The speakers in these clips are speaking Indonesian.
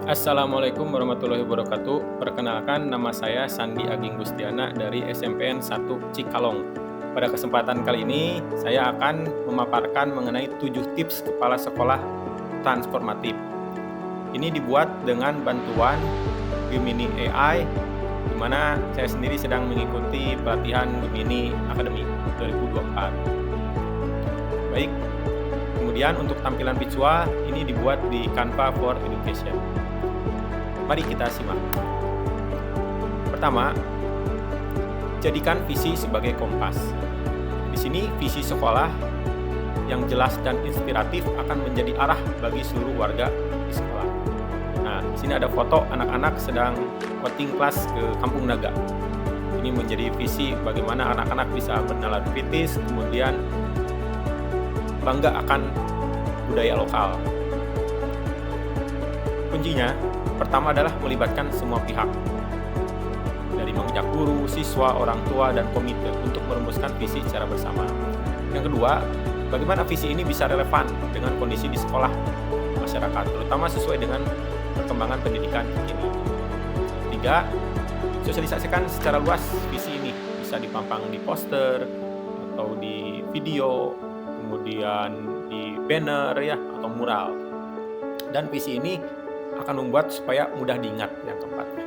Assalamualaikum warahmatullahi wabarakatuh. Perkenalkan, nama saya Sandi Aging Gustiana dari SMPN 1 Cikalong. Pada kesempatan kali ini, saya akan memaparkan mengenai 7 tips kepala sekolah transformatif. Ini dibuat dengan bantuan Gemini AI, di mana saya sendiri sedang mengikuti pelatihan Gemini Academy 2024. Baik, kemudian untuk tampilan visual, ini dibuat di Canva for Education. Mari kita simak. Pertama, jadikan visi sebagai kompas. Di sini visi sekolah yang jelas dan inspiratif akan menjadi arah bagi seluruh warga di sekolah. Nah, di sini ada foto anak-anak sedang outing kelas ke Kampung Naga. Ini menjadi visi bagaimana anak-anak bisa bernalar kritis, kemudian bangga akan budaya lokal. Kuncinya pertama adalah melibatkan semua pihak, dari mengajak guru, siswa, orang tua, dan komite untuk merumuskan visi secara bersama. Yang kedua, bagaimana visi ini bisa relevan dengan kondisi di sekolah masyarakat, terutama sesuai dengan perkembangan pendidikan kini. Tiga, sosialisasikan secara luas visi ini, bisa dipampang di poster, atau di video, kemudian di banner ya, atau mural. Dan visi ini akan membuat supaya mudah diingat yang keempatnya.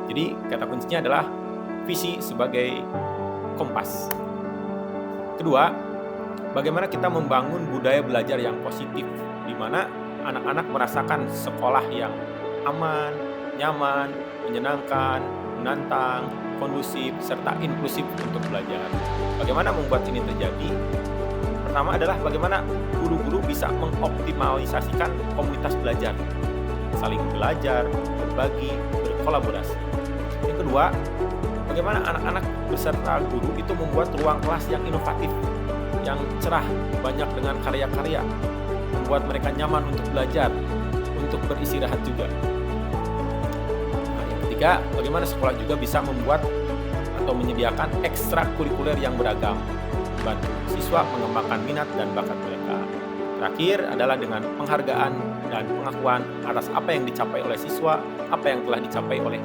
Jadi kata kuncinya adalah visi sebagai kompas. Kedua, bagaimana kita membangun budaya belajar yang positif, di mana anak-anak merasakan sekolah yang aman, nyaman, menyenangkan, menantang, kondusif, serta inklusif untuk belajar. Bagaimana membuat ini terjadi? Pertama adalah bagaimana guru-guru bisa mengoptimalisasikan komunitas belajar, saling belajar, berbagi, berkolaborasi. Yang kedua, bagaimana anak-anak beserta guru itu membuat ruang kelas yang inovatif, yang cerah, banyak dengan karya-karya, membuat mereka nyaman untuk belajar, untuk beristirahat juga. Nah, yang ketiga, bagaimana sekolah juga bisa membuat atau menyediakan ekstrakurikuler yang beragam, membantu siswa mengembangkan minat dan bakat mereka. Terakhir adalah dengan penghargaan dan pengakuan atas apa yang dicapai oleh siswa, apa yang telah dicapai oleh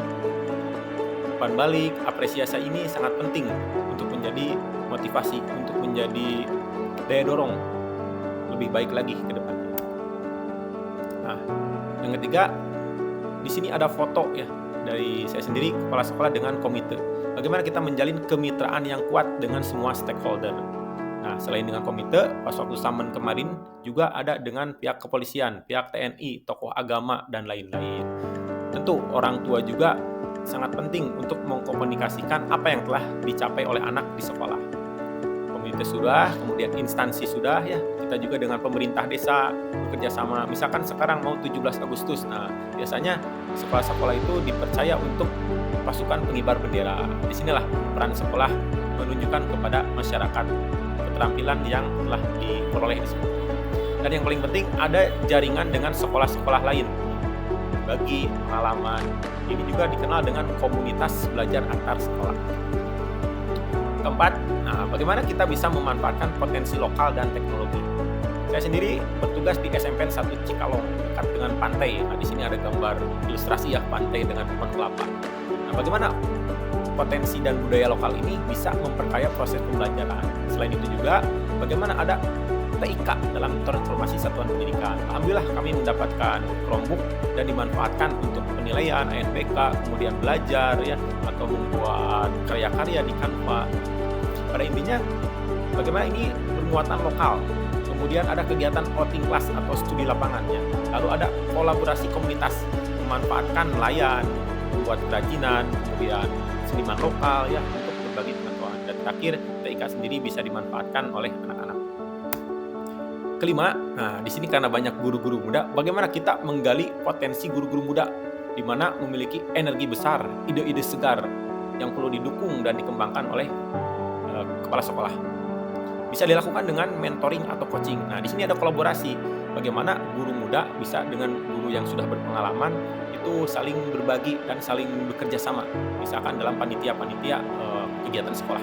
umpan balik. Apresiasi ini sangat penting untuk menjadi motivasi, untuk menjadi daya dorong lebih baik lagi ke depannya. Nah, yang ketiga, di sini ada foto ya dari saya sendiri, kepala sekolah dengan komite. Bagaimana kita menjalin kemitraan yang kuat dengan semua stakeholder. Nah, selain dengan komite, pas waktu Samen kemarin juga ada dengan pihak kepolisian, pihak TNI, tokoh agama, dan lain-lain. Tentu orang tua juga sangat penting untuk mengkomunikasikan apa yang telah dicapai oleh anak di sekolah. Komite sudah, kemudian instansi sudah ya. Kita juga dengan pemerintah desa bekerja sama. Misalkan sekarang mau 17 Agustus. Nah, biasanya sekolah-sekolah itu dipercaya untuk pasukan pengibar bendera. Disinilah peran sekolah menunjukkan kepada masyarakat keterampilan yang telah diperoleh di sekolah. Dan yang paling penting, ada jaringan dengan sekolah-sekolah lain. Bagi pengalaman, ini juga dikenal dengan komunitas belajar antar sekolah. Keempat, nah, bagaimana kita bisa memanfaatkan potensi lokal dan teknologi. Saya sendiri bertugas di SMPN 1 Cikalong, dekat dengan pantai. Nah, di sini ada gambar ilustrasi ya, pantai dengan pohon kelapa. Nah, bagaimana potensi dan budaya lokal ini bisa memperkaya proses pembelajaran. Selain itu juga, bagaimana ada TIK dalam transformasi satuan pendidikan. Alhamdulillah kami mendapatkan Chromebook dan dimanfaatkan untuk penilaian, ANPK, kemudian belajar ya, atau membuat karya-karya di Canva. Pada intinya, bagaimana ini bermuatan lokal. Kemudian ada kegiatan outing class atau studi lapangannya. Lalu ada kolaborasi komunitas, memanfaatkan nelayan, membuat kerajinan, kemudian seniman lokal ya untuk berbagi pengetahuan. Dan terakhir, TIK sendiri bisa dimanfaatkan oleh anak-anak. Kelima, nah di sini karena banyak guru-guru muda, bagaimana kita menggali potensi guru-guru muda di mana memiliki energi besar, ide-ide segar yang perlu didukung dan dikembangkan oleh kepala sekolah. Bisa dilakukan dengan mentoring atau coaching. Nah, di sini ada kolaborasi. Bagaimana guru muda bisa dengan guru yang sudah berpengalaman itu saling berbagi dan saling bekerja sama. Misalkan dalam panitia-panitia kegiatan sekolah.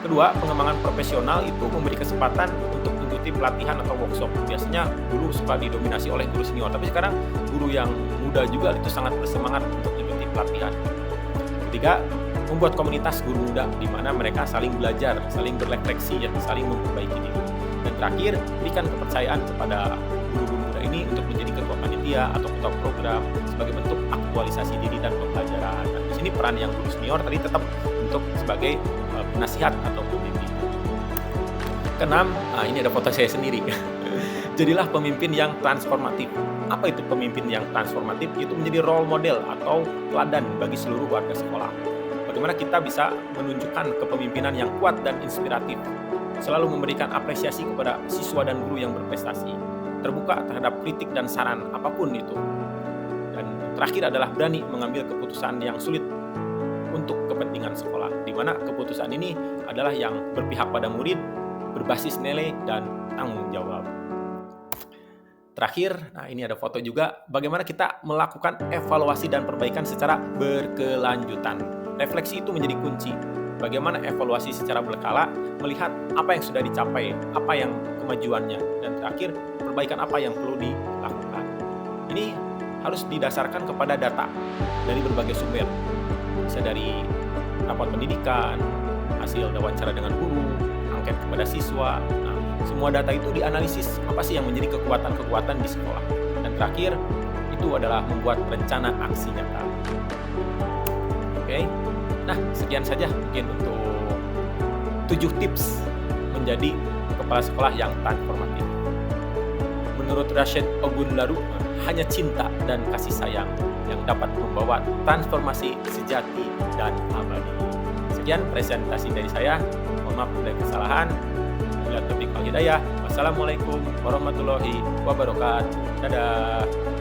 Kedua, pengembangan profesional itu memberi kesempatan untuk mengikuti pelatihan atau workshop. Biasanya dulu suka didominasi oleh guru senior, tapi sekarang guru yang muda juga itu sangat bersemangat untuk mengikuti pelatihan. Ketiga, membuat komunitas guru muda di mana mereka saling belajar, saling berefleksi, ya, saling memperbaiki diri. Dan terakhir, berikan kepercayaan kepada guru-guru muda ini untuk menjadi ketua panitia atau ketua program sebagai bentuk aktualisasi diri dan pembelajaran. Dan di sini peran yang guru senior tadi tetap untuk sebagai penasihat atau pembimbing. Keenam, ini ada foto saya sendiri. Jadilah pemimpin yang transformatif. Apa itu pemimpin yang transformatif? Itu menjadi role model atau teladan bagi seluruh warga sekolah. Bagaimana kita bisa menunjukkan kepemimpinan yang kuat dan inspiratif, selalu memberikan apresiasi kepada siswa dan guru yang berprestasi, terbuka terhadap kritik dan saran apapun itu. Dan terakhir adalah berani mengambil keputusan yang sulit untuk kepentingan sekolah, di mana keputusan ini adalah yang berpihak pada murid, berbasis nilai, dan tanggung jawab. Terakhir, ini ada foto juga, bagaimana kita melakukan evaluasi dan perbaikan secara berkelanjutan. Refleksi itu menjadi kunci. Bagaimana evaluasi secara berkala, melihat apa yang sudah dicapai, apa yang kemajuannya, dan terakhir, perbaikan apa yang perlu dilakukan. Ini harus didasarkan kepada data dari berbagai sumber. Bisa dari rapor pendidikan, hasil wawancara dengan guru, angket kepada siswa. Semua data itu dianalisis apa sih yang menjadi kekuatan-kekuatan di sekolah. Dan terakhir, itu adalah membuat rencana aksi nyata. Oke. Nah, sekian saja mungkin untuk 7 tips menjadi kepala sekolah yang transformatif. Menurut Rashid Ogunlaru, hanya cinta dan kasih sayang yang dapat membawa transformasi sejati dan abadi. Sekian presentasi dari saya. Mohon maaf bila kesalahan. Bila taufiq wal hidayah. Wassalamualaikum warahmatullahi wabarakatuh. Dadah.